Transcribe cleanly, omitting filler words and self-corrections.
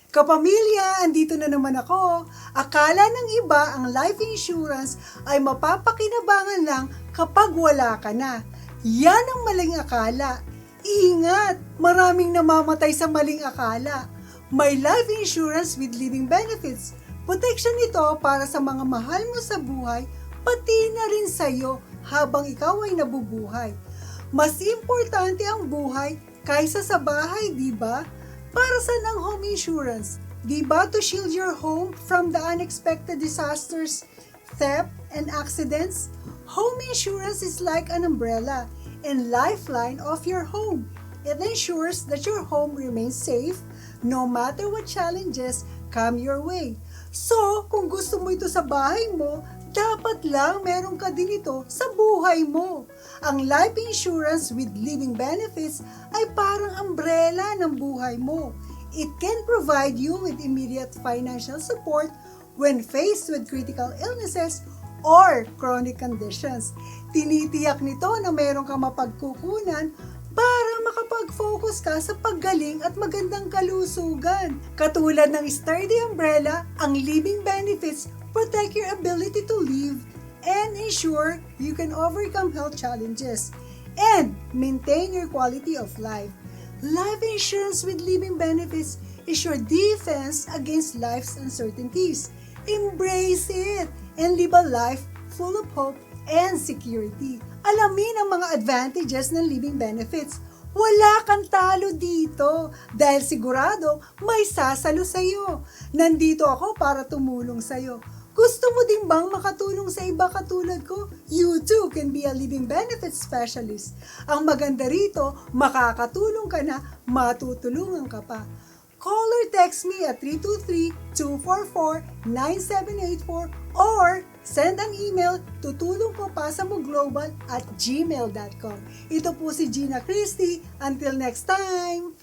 Kapamilya, andito na naman ako. Akala ng iba ang life insurance ay mapapakinabangan lang kapag wala ka na. Yan ang maling akala. Ingat! Maraming namamatay sa maling akala. May life insurance with living benefits. Protection ito para sa mga mahal mo sa buhay, pati na rin sa'yo habang ikaw ay nabubuhay. Mas importante ang buhay kaysa sa bahay, di ba? Para saan ang home insurance? Di ba to shield your home from the unexpected disasters, theft, and accidents? Home insurance is like an umbrella and lifeline of your home. It ensures that your home remains safe no matter what challenges come your way. So, kung gusto mo ito sa bahay mo, dapat lang meron ka din ito sa buhay mo. Ang life insurance with living benefits ay parang umbrella ng buhay mo. It can provide you with immediate financial support when faced with critical illnesses or chronic conditions. Tinitiyak nito na meron kang mapagkukunan para makapag-focus ka sa paggaling at magandang kalusugan. Katulad ng sturdy umbrella, ang living benefits protect your ability to live and ensure you can overcome health challenges and maintain your quality of life. Life insurance with living benefits is your defense against life's uncertainties. Embrace it and live a life full of hope and security. Alamin ang mga advantages ng living benefits. Wala kang talo dito dahil sigurado may sasalo sa'yo. Nandito ako para tumulong sa'yo. Gusto mo din bang makatulong sa iba katulad ko? You too can be a living benefits specialist. Ang maganda rito, makakatulong ka na, matutulungan ka pa. Call or text me at 323-244-9784 or send an email to tulongkopasamoglobal@gmail.com. Ito po si Gina Christie. Until next time!